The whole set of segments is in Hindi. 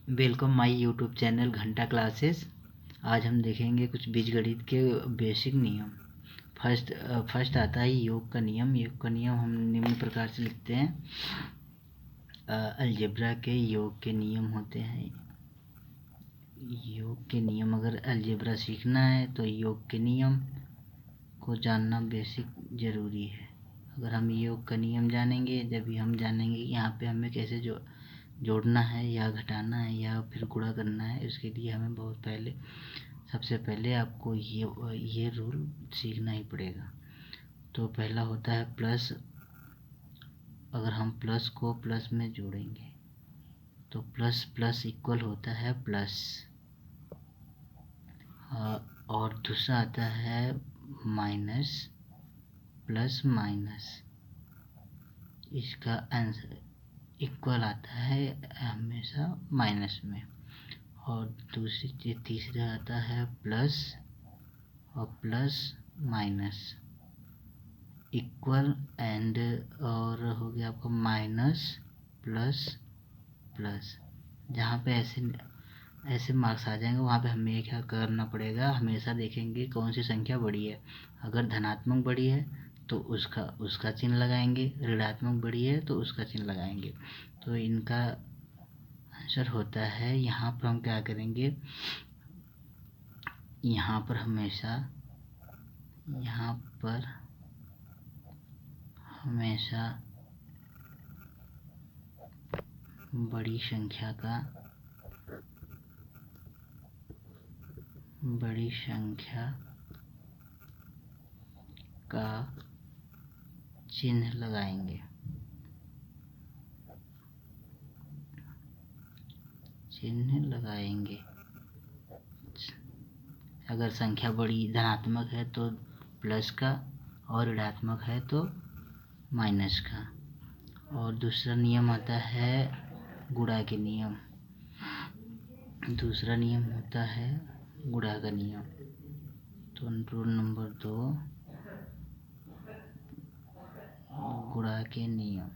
वेलकम माय यूट्यूब चैनल घंटा क्लासेस। आज हम देखेंगे कुछ बीजगणित के बेसिक नियम। फर्स्ट आता है योग का नियम। योग का नियम हम निम्न प्रकार से लिखते हैं। अलजेब्रा के योग के नियम होते हैं। योग के नियम, अगर अलजेब्रा सीखना है तो योग के नियम को जानना बेसिक ज़रूरी है। अगर हम योग का नियम जानेंगे जब भी हम जानेंगे कि यहाँ पे हमें कैसे जोड़ना है या घटाना है या फिर गुणा करना है। इसके लिए हमें सबसे पहले आपको ये रूल सीखना ही पड़ेगा। तो पहला होता है प्लस। अगर हम प्लस को प्लस में जोड़ेंगे तो प्लस प्लस इक्वल होता है प्लस। और दूसरा आता है माइनस प्लस माइनस। इसका आंसर इक्वल आता है हमेशा माइनस में। और तीसरा आता है प्लस और प्लस माइनस इक्वल एंड, और हो गया आपका माइनस प्लस प्लस। जहाँ पे ऐसे मार्क्स आ जाएंगे वहाँ पे हमें क्या करना पड़ेगा, हमेशा देखेंगे कौन सी संख्या बड़ी है। अगर धनात्मक बड़ी है तो उसका चिन्ह लगाएंगे, ऋणात्मक बड़ी है तो उसका चिन्ह लगाएंगे। तो इनका आंसर होता है, यहाँ पर हम क्या करेंगे, यहाँ पर हमेशा बड़ी संख्या का चिन्ह लगाएंगे। अगर संख्या बड़ी धनात्मक है तो प्लस का, और ऋणात्मक है तो माइनस का। और दूसरा नियम आता है गुणा के नियम। दूसरा नियम होता है गुणा का नियम। तो रूल नंबर 2, गुणा के नियम।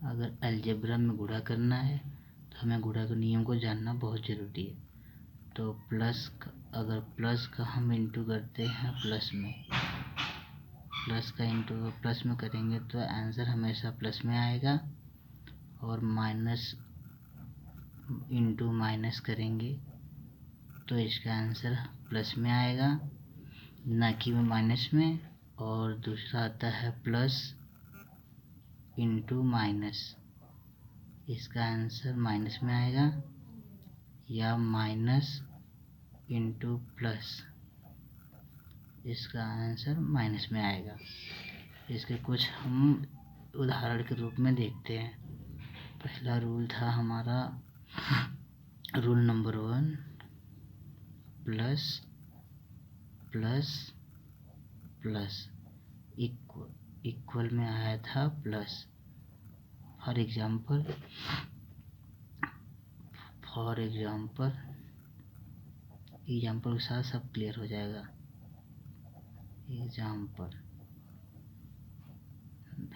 अगर अलजेब्रा में गुणा करना है तो हमें गुणा के नियम को जानना बहुत ज़रूरी है। तो अगर प्लस का हम इंटू करते हैं प्लस का इंटू प्लस में करेंगे तो आंसर हमेशा प्लस में आएगा। और माइनस इंटू माइनस करेंगे तो इसका आंसर प्लस में आएगा, ना कि माइनस में। और दूसरा आता है प्लस इंटू माइनस, इसका आंसर माइनस में आएगा। या माइनस इंटू प्लस, इसका आंसर माइनस में आएगा। इसके कुछ हम उदाहरण के रूप में देखते हैं। पहला रूल था हमारा rule number 1, plus plus plus equal में आया था प्लस। फॉर एग्जाम्पल के साथ सब क्लियर हो जाएगा। एग्जाम्पल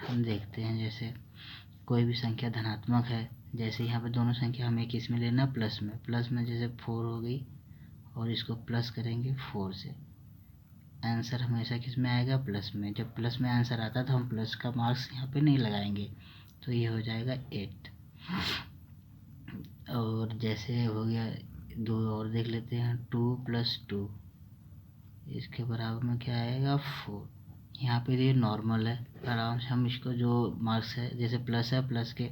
हम देखते हैं, जैसे कोई भी संख्या धनात्मक है, जैसे यहाँ पे दोनों संख्या हमें किस में लेना, प्लस में जैसे 4 हो गई और इसको प्लस करेंगे 4 से, आंसर हमेशा किस में आएगा, प्लस में। जब प्लस में आंसर आता है तो हम प्लस का मार्क्स यहाँ पे नहीं लगाएंगे, तो ये हो जाएगा 8। और जैसे हो गया 2 और देख लेते हैं, 2 + 2, इसके बराबर में क्या आएगा, 4। यहाँ पे ये नॉर्मल है, आराम से हम इसको जो मार्क्स है, जैसे प्लस है, प्लस के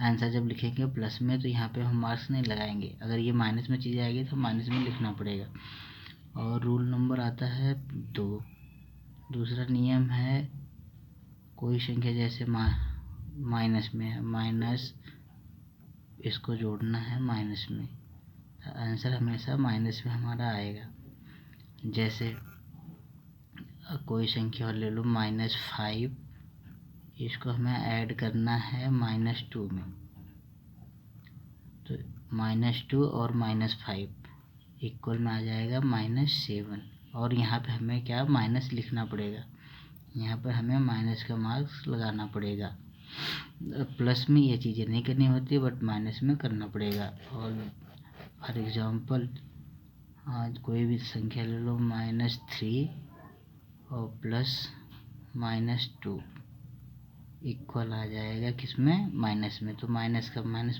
आंसर जब लिखेंगे प्लस में तो यहाँ पे हम मार्क्स नहीं लगाएंगे। अगर ये माइनस में चीज़ आएगी तो माइनस में लिखना पड़ेगा। और रूल नंबर आता है 2। दूसरा नियम है, कोई संख्या जैसे माइनस में है, माइनस इसको जोड़ना है माइनस में, आंसर हमेशा माइनस में हमारा आएगा। जैसे कोई संख्या और ले लो -5, इसको हमें ऐड करना है -2 में, तो -2 और -5 इक्वल में आ जाएगा -7। और यहाँ पे हमें क्या माइनस लिखना पड़ेगा, यहाँ पर हमें माइनस का मार्क्स लगाना पड़ेगा। प्लस में ये चीज़ें नहीं करनी होती बट माइनस में करना पड़ेगा। और फॉर एग्जांपल आज कोई भी संख्या ले लो, -3 और +-2 इक्वल आ जाएगा किसमें, माइनस में। तो माइनस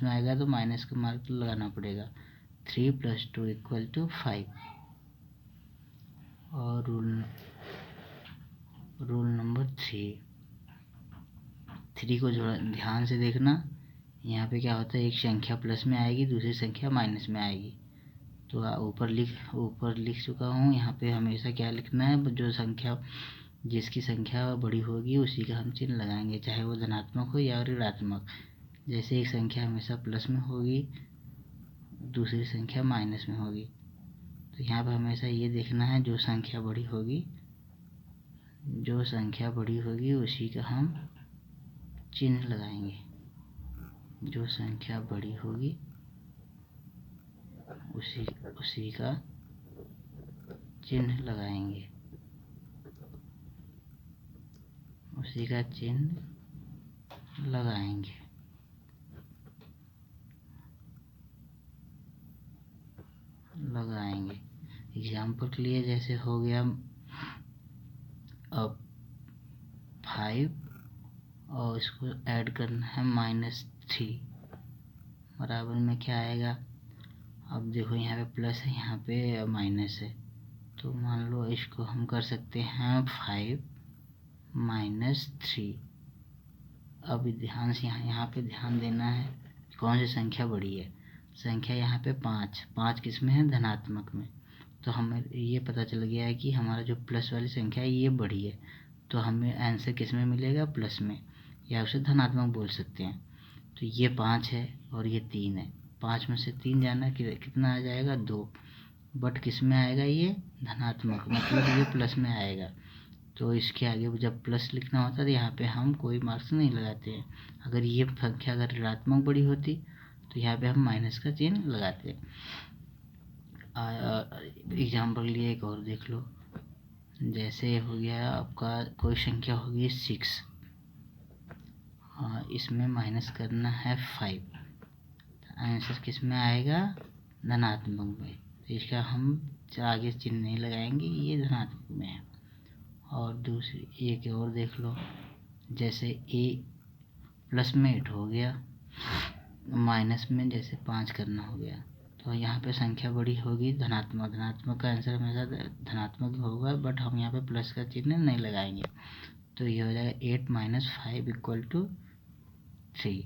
में आएगा तो माइनस का मार्क लगाना पड़ेगा। 3 + 2 = 5। और रूल नंबर 3 को जो ध्यान से देखना, यहाँ पे क्या होता है, एक संख्या प्लस में आएगी, दूसरी संख्या माइनस में आएगी। तो ऊपर लिख चुका हूँ। यहाँ पे हमेशा क्या लिखना है, जो संख्या जिसकी संख्या बड़ी होगी उसी का हम चिन्ह लगाएंगे, चाहे वो धनात्मक हो या ऋणात्मक। जैसे एक संख्या हमेशा प्लस में होगी, दूसरी संख्या माइनस में होगी। तो यहाँ पर हमेशा ये देखना है, जो संख्या बड़ी होगी उसी का हम चिन्ह लगाएंगे। जो संख्या बड़ी होगी उसी का चिन्ह लगाएंगे। एग्जाम्पल के लिए जैसे हो गया अब 5 और इसको ऐड करना है -3, बराबर में क्या आएगा। अब देखो यहाँ पे प्लस है, यहाँ पे माइनस है। तो मान लो इसको हम कर सकते हैं 5 - 3। अब ध्यान से यहाँ पे ध्यान देना है कौन सी संख्या बड़ी है। संख्या यहाँ पे 5 किस में है, धनात्मक में। तो हमें ये पता चल गया है कि हमारा जो प्लस वाली संख्या है ये बड़ी है। तो हमें आंसर किस में मिलेगा, प्लस में, या उसे धनात्मक बोल सकते हैं। तो ये 5 है और ये 3 है। 5 में से 3 जाना कितना आ जाएगा, 2। बट किस में आएगा, ये धनात्मक, मतलब ये प्लस में आएगा। तो इसके आगे जब प्लस लिखना होता है तो यहाँ पे हम कोई मार्क्स नहीं लगाते हैं। अगर ये संख्या अगर ऋणात्मक बड़ी होती तो यहाँ पे हम माइनस का चिन्ह लगाते हैं। एग्जाम्पल के लिए एक और देख लो। जैसे हो गया आपका कोई संख्या होगी 6, इसमें माइनस करना है 5। आंसर किस में आएगा, धनात्मक में। तो इसका हम आगे चिन्ह नहीं लगाएंगे, ये धनात्मक में है। और दूसरी एक और देख लो, जैसे a प्लस में 8 हो गया, माइनस में जैसे 5 करना हो गया। तो यहाँ पे संख्या बड़ी होगी, धनात्मक का आंसर हमेशा धनात्मक होगा, बट हम यहाँ पे प्लस का चिन्ह नहीं लगाएंगे। तो ये हो जाएगा 8 - 5 = 3।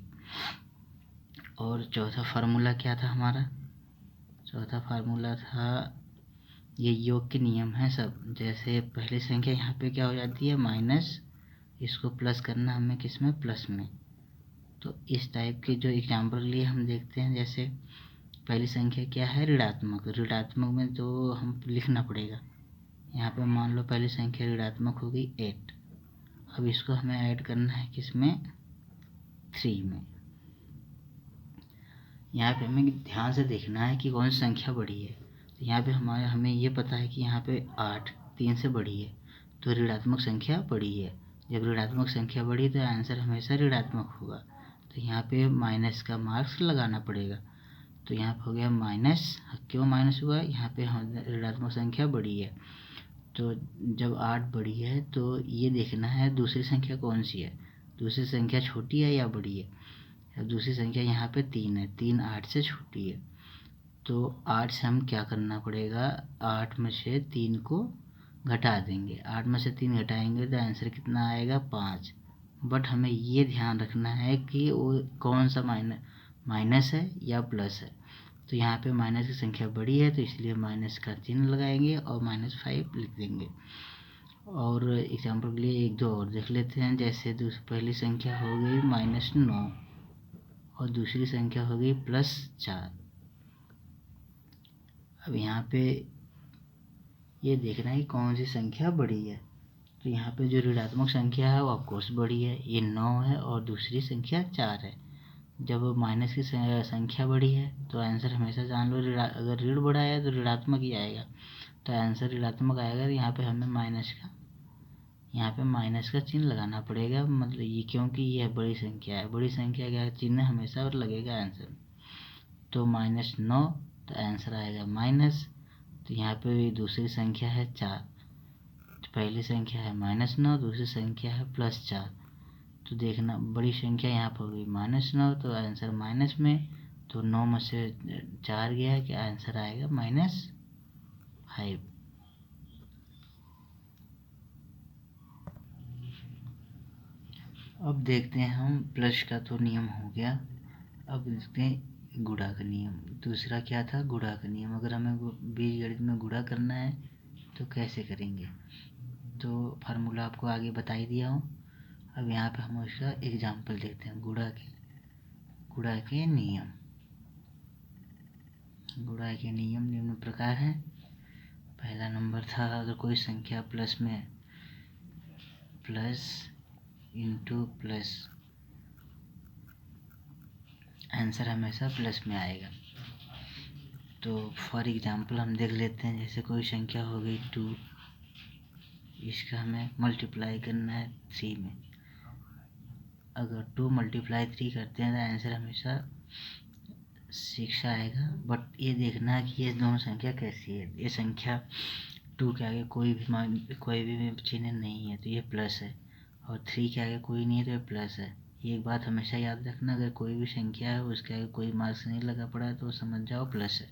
और चौथा फार्मूला क्या था हमारा, चौथा फार्मूला था, ये योग के नियम है सब। जैसे पहली संख्या यहाँ पे क्या हो जाती है, माइनस, इसको प्लस करना हमें किस में, प्लस में। तो इस टाइप के जो एग्जाम्पल लिए हम देखते हैं, जैसे पहली संख्या क्या है, ऋणात्मक में तो हम लिखना पड़ेगा। यहाँ पे मान लो पहली संख्या ऋणात्मक होगी 8। अब इसको हमें ऐड करना है किस में, 3 में। यहाँ पे हमें ध्यान से देखना है कि कौन सी संख्या बड़ी है। तो यहाँ पे हमें ये पता है कि यहाँ पे 8 3 से बड़ी है, तो ऋणात्मक संख्या बड़ी है। जब ऋणात्मक संख्या बड़ी तो आंसर हमेशा ऋणात्मक होगा। तो यहाँ पे माइनस का मार्क्स लगाना पड़ेगा। तो यहाँ पे हो गया माइनस। क्यों माइनस हुआ, यहाँ पे ऋणात्मक संख्या बड़ी है। तो जब 8 बड़ी है तो ये देखना है दूसरी संख्या कौन सी है, दूसरी संख्या छोटी है या बड़ी है। दूसरी संख्या यहाँ पे 3 है, 3 8 से छोटी है। तो 8 से हम क्या करना पड़ेगा, 8 में से 3 को घटा देंगे। 8 में से 3 घटाएंगे तो आंसर कितना आएगा, 5। बट हमें ये ध्यान रखना है कि वो कौन सा माइनस है या प्लस है। तो यहाँ पे माइनस की संख्या बड़ी है तो इसलिए माइनस का चिन्ह लगाएंगे और -5 लिख देंगे। और एग्जाम्पल के लिए 1 2 और देख लेते हैं। जैसे पहली संख्या हो गई -9 और दूसरी संख्या हो गई +4। अब यहाँ पे ये देखना है कि कौन सी संख्या बड़ी है। तो यहाँ पे जो ऋणात्मक संख्या है वो ऑफकोर्स बड़ी है, ये 9 है और दूसरी संख्या 4 है। जब माइनस की संख्या बड़ी है तो आंसर हमेशा जान लो, अगर ऋण बड़ा है तो ऋणात्मक ही आएगा। तो आंसर ऋणात्मक आएगा। तो यहाँ पे हमें माइनस का यहाँ पे माइनस का चिन्ह लगाना पड़ेगा, मतलब ये क्योंकि यह बड़ी संख्या है, बड़ी संख्या का चिन्ह हमेशा और लगेगा आंसर। तो -9, तो आंसर आएगा माइनस। तो यहाँ पे भी दूसरी संख्या है 4, तो पहली संख्या है -9, दूसरी संख्या है +4। तो देखना बड़ी संख्या यहाँ पर होगी -9, तो आंसर माइनस में, तो 9 में से 4 गया कि आंसर आएगा -5। अब देखते हैं हम प्लस का तो नियम हो गया, अब देखते हैं गुणा का नियम। दूसरा क्या था? गुणा का नियम। अगर हमें बीजगणित में गुणा करना है तो कैसे करेंगे? तो फार्मूला आपको आगे बता ही दिया हूँ। अब यहाँ पे हम उसका एग्जाम्पल देखते हैं। गुणा के नियम। गुणा के नियम निम्न प्रकार हैं। पहला नंबर था, अगर कोई संख्या प्लस में प्लस इंटू प्लस, आंसर हमेशा प्लस में आएगा। तो फॉर एग्जांपल हम देख लेते हैं, जैसे कोई संख्या हो गई 2, इसका हमें मल्टीप्लाई करना है 3 में। अगर 2 × 3 करते हैं तो आंसर हमेशा 6 आएगा। बट ये देखना कि ये दोनों संख्या कैसी है। ये संख्या 2 के आगे कोई भी चिन्ह नहीं है तो ये प्लस है, और 3 के आगे कोई नहीं है तो ये प्लस है। ये एक बात हमेशा याद रखना, अगर कोई भी संख्या है उसके आगे कोई मार्क्स नहीं लगा पड़ा है तो समझ जाओ प्लस है।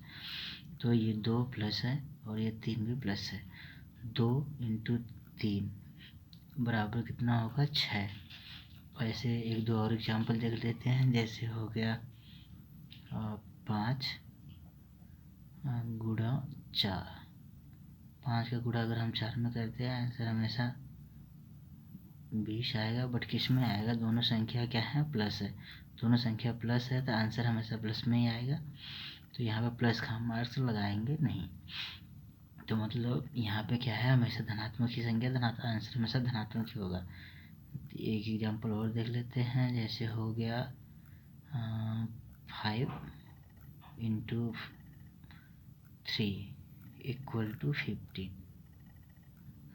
तो ये 2 प्लस है और ये 3 भी प्लस है। 2 × 3 बराबर कितना होगा? 6। ऐसे एक दो और एग्जाम्पल देख लेते हैं। जैसे हो गया 5 × 4। 5 का गुणा अगर हम 4 में करते हैं आंसर हमेशा 20 आएगा। बट किस में आएगा? दोनों संख्या क्या है? प्लस है। दोनों संख्या प्लस है तो आंसर हमेशा प्लस में ही आएगा। तो यहाँ पे प्लस का हम मार्क्स लगाएंगे नहीं। तो मतलब यहाँ पे क्या है? हमेशा धनात्मक ही संख्या आंसर हमेशा धनात्मक ही होगा। एक एग्जाम्पल और देख लेते हैं। जैसे हो गया 5 × 3 = 15।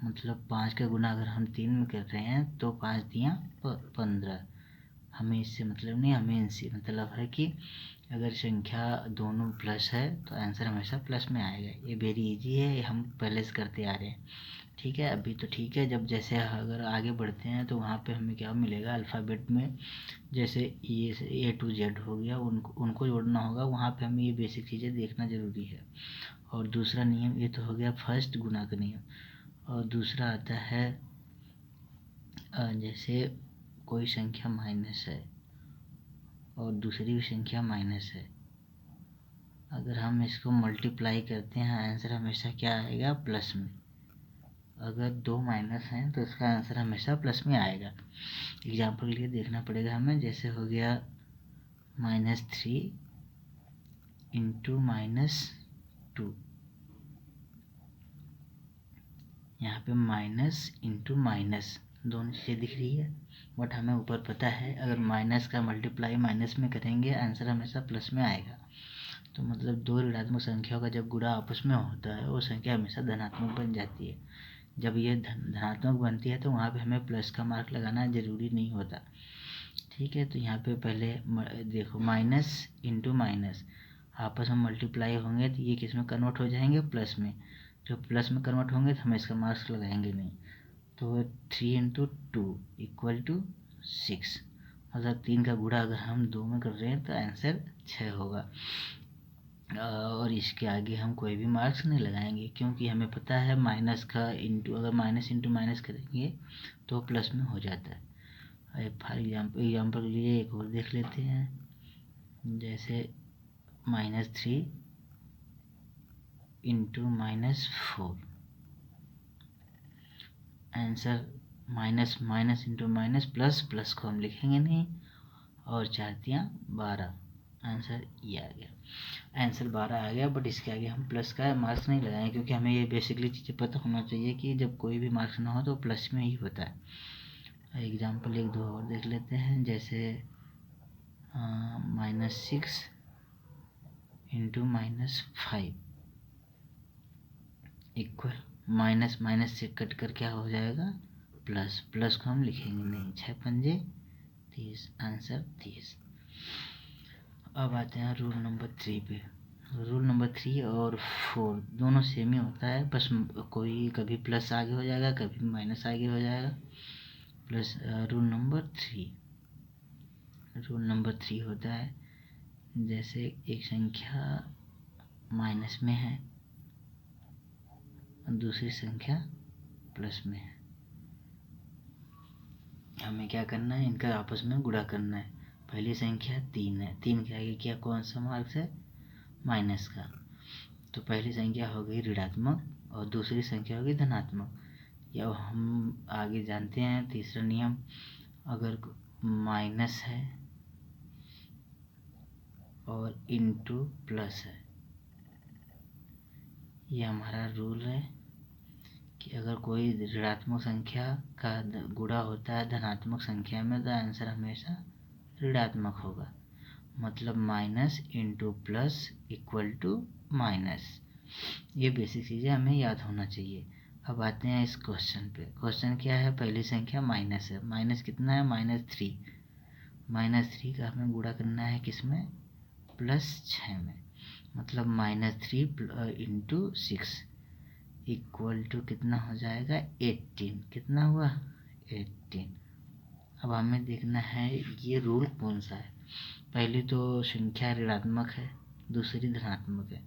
मतलब 5 का गुना अगर हम 3 में कर रहे हैं तो 5 दिया 15। हमें इससे मतलब नहीं, हमें इनसे मतलब है कि अगर संख्या दोनों प्लस है तो आंसर हमेशा प्लस में आएगा। ये वेरी इजी है, ये हम पहले से करते आ रहे हैं। ठीक है, अभी तो ठीक है। जब जैसे अगर आगे बढ़ते हैं तो वहाँ पे हमें क्या मिलेगा? अल्फ़ाबेट में जैसे ये A to Z हो गया, उनको जोड़ना होगा। वहाँ पे हमें ये बेसिक चीज़ें देखना ज़रूरी है। और दूसरा नियम ये तो हो गया फर्स्ट गुना का नियम। और दूसरा आता है जैसे कोई संख्या माइनस है और दूसरी भी संख्या माइनस है, अगर हम इसको मल्टीप्लाई करते हैं आंसर हमेशा क्या आएगा? प्लस में। अगर 2 माइनस हैं तो इसका आंसर हमेशा प्लस में आएगा। एग्जाम्पल के लिए देखना पड़ेगा हमें। जैसे हो गया -3 × -2। यहाँ पे माइनस इंटू माइनस दोनों चीज़ें दिख रही है, बट हमें ऊपर पता है अगर माइनस का मल्टीप्लाई माइनस में करेंगे आंसर हमेशा प्लस में आएगा। तो मतलब दो ऋणात्मक संख्याओं का जब गुणा आपस में होता है वो संख्या हमेशा धनात्मक बन जाती है। जब ये धनात्मक बनती है तो वहाँ पे हमें प्लस का मार्क लगाना ज़रूरी नहीं होता। ठीक है, तो यहाँ पे पहले देखो माइनस इंटू माइनस आपस में मल्टीप्लाई होंगे तो ये किस में कन्वर्ट हो जाएंगे? प्लस में। जो प्लस में कन्वर्ट होंगे तो हम इसका मार्क्स लगाएंगे नहीं। तो 3 × 2 = 6। मतलब 3 का गुणा अगर हम 2 में कर रहे हैं तो आंसर 6 होगा। और इसके आगे हम कोई भी मार्क्स नहीं लगाएंगे क्योंकि हमें पता है माइनस का इंटू, अगर माइनस इंटू माइनस करेंगे तो प्लस में हो जाता है। फॉर एग्जाम्पल के लिए एक और देख लेते हैं। जैसे -3 × -4। Answer minus minus into minus plus, plus को हम लिखेंगे नहीं, और 4 × 12 आंसर ये आ गया। आंसर 12 आ गया, बट इसके आगे हम प्लस का मार्क्स नहीं लगाएंगे क्योंकि हमें ये बेसिकली चीज़ें पता होना चाहिए कि जब कोई भी मार्क्स ना हो तो प्लस में ही होता है। एग्जाम्पल एक दो और देख लेते हैं। जैसे -6 × -5 इक्वल माइनस माइनस से कट कर क्या हो जाएगा? प्लस प्लस को हम लिखेंगे नहीं, 6 पंजे 30, आंसर 30। अब आते हैं रूल नंबर 3 पे। रूल नंबर 3 और 4 दोनों सेम ही होता है, बस कोई कभी प्लस आगे हो जाएगा, कभी माइनस आगे हो जाएगा। प्लस रूल नंबर 3 होता है, जैसे एक संख्या माइनस में है और दूसरी संख्या प्लस में है, हमें क्या करना है, इनका आपस में गुणा करना है। पहली संख्या 3 है, 3 के आगे क्या कौन सा मार्क्स है, माइनस का, तो पहली संख्या हो गई ऋणात्मक और दूसरी संख्या होगी धनात्मक। या हम आगे जानते हैं तीसरा नियम, अगर माइनस है और इनटू प्लस है, ये हमारा रूल है कि अगर कोई ऋणात्मक संख्या का गुणा होता है धनात्मक संख्या में तो आंसर हमेशा ऋणात्मक होगा, मतलब minus into plus equal to minus. ये बेसिक चीज़ें हमें याद होना चाहिए। अब आते हैं इस क्वेश्चन पे। क्वेश्चन क्या है, पहली संख्या माइनस है, माइनस कितना है, -3। -3 का हमें गुणा करना है किसमें, +6 में, मतलब -3 इंटू 6 इक्वल टू कितना हो जाएगा, 18। कितना हुआ, 18। अब हमें देखना है ये रूल कौन सा है। पहली तो संख्या ऋणात्मक है, दूसरी धनात्मक है।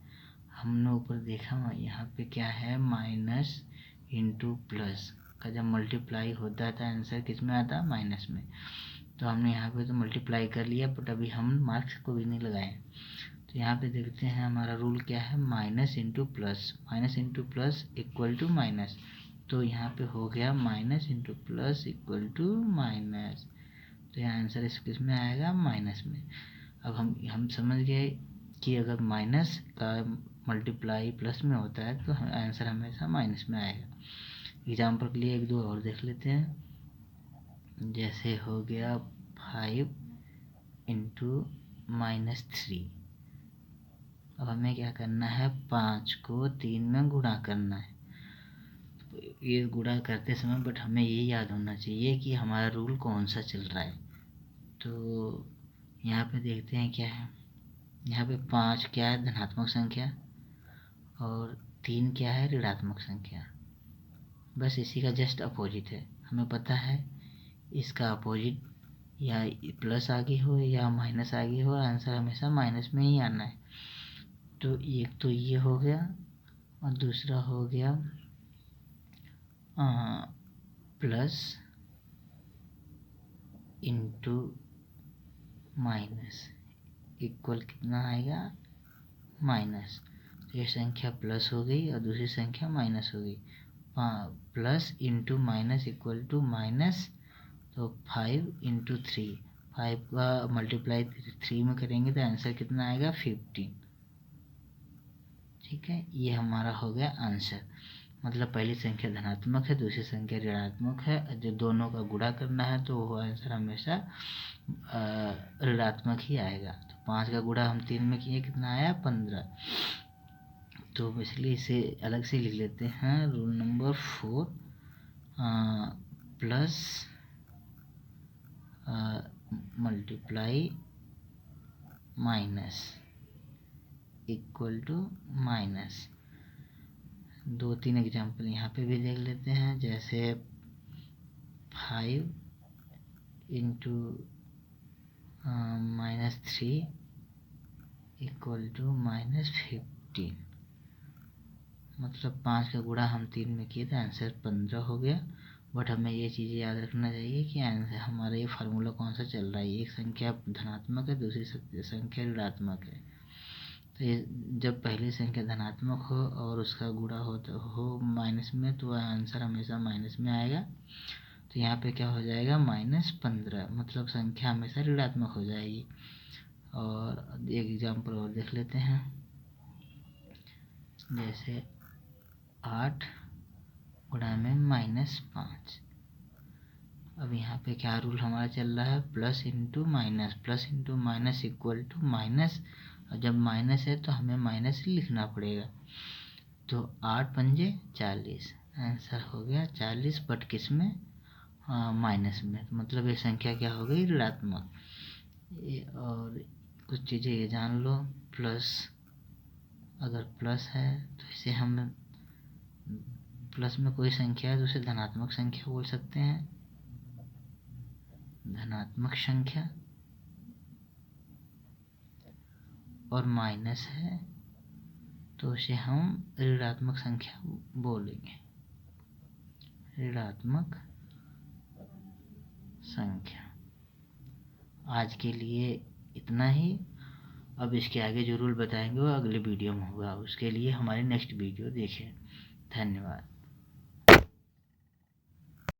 हमने ऊपर देखा यहाँ पे क्या है, माइनस इंटू प्लस का जब मल्टीप्लाई होता है तो आंसर किस में आता है, माइनस में। तो हमने यहाँ पे तो मल्टीप्लाई कर लिया, बट अभी हम मार्क्स को भी नहीं लगाए। तो यहाँ पे देखते हैं हमारा रूल क्या है, minus into plus equal to minus. तो यहाँ पे हो गया minus into plus equal to minus, तो यहाँ आंसर इस किस में आएगा, माइनस में। अब हम समझ गए कि अगर माइनस का मल्टीप्लाई प्लस में होता है तो आंसर हमेशा माइनस में आएगा। एग्जाम्पल के लिए एक दो और देख लेते हैं, जैसे हो गया 5 इंटू -3। अब हमें क्या करना है, 5 को 3 में गुणा करना है। ये गुणा करते समय बट हमें ये याद होना चाहिए कि हमारा रूल कौन सा चल रहा है। तो यहाँ पे देखते हैं क्या है, यहाँ पे 5 क्या है, धनात्मक संख्या, और 3 क्या है, ऋणात्मक संख्या। बस इसी का जस्ट अपोजिट है। हमें पता है इसका अपोजिट या प्लस आगे हो या माइनस आगे हो, आंसर हमेशा माइनस में ही आना है। तो एक तो ये हो गया और दूसरा हो गया प्लस इंटू माइनस इक्वल कितना आएगा, माइनस। तो ये संख्या प्लस हो गई और दूसरी संख्या माइनस हो गई। Plus into minus equal to minus, तो 5 इंटू 3, 5 का मल्टीप्लाई 3 में करेंगे तो आंसर कितना आएगा, 15। ठीक है, ये हमारा हो गया आंसर। मतलब पहली संख्या धनात्मक है, दूसरी संख्या ऋणात्मक है, जो दोनों का गुणा करना है तो वो आंसर हमेशा ऋणात्मक ही आएगा। तो 5 का गुणा हम 3 में किए, कितना आया, 15। तो इसलिए इसे अलग से लिख लेते हैं, rule number 4 plus multiply minus equal to minus. 2-3 example यहाँ पे भी देख लेते हैं, जैसे 5 इंटू -3 इक्वल टू -15। मतलब 5 का गुणा हम 3 में किए थे, आंसर 15 हो गया। बट हमें ये चीज़ें याद रखना चाहिए कि आंसर हमारा ये फार्मूला कौन सा चल रहा है, एक संख्या धनात्मक है, दूसरी संख्या ऋणात्मक है। तो ये जब पहली संख्या धनात्मक हो और उसका गुणा हो माइनस में, तो आंसर हमेशा माइनस में आएगा। तो यहाँ पे क्या हो जाएगा, -15, मतलब संख्या हमेशा ऋणात्मक हो जाएगी। और एक एग्जाम्पल और देख लेते हैं, जैसे 8 गुणा में -5। अब यहाँ पे क्या रूल हमारा चल रहा है, plus into minus equal to minus, और जब माइनस है तो हमें माइनस ही लिखना पड़ेगा। तो 8 पंजे 40, आंसर हो गया 40, बट किस में, माइनस में, तो मतलब ये संख्या क्या हो गई, ऋणात्मक। और कुछ चीज़ें ये जान लो, प्लस, अगर प्लस है तो इसे हम, प्लस में कोई संख्या है तो उसे धनात्मक संख्या बोल सकते हैं, धनात्मक संख्या। और माइनस है तो उसे हम ऋणात्मक संख्या बोलेंगे, ऋणात्मक संख्या। आज के लिए इतना ही। अब इसके आगे जो रूल बताएंगे वो अगले वीडियो में होगा, उसके लिए हमारी नेक्स्ट वीडियो देखें। धन्यवाद।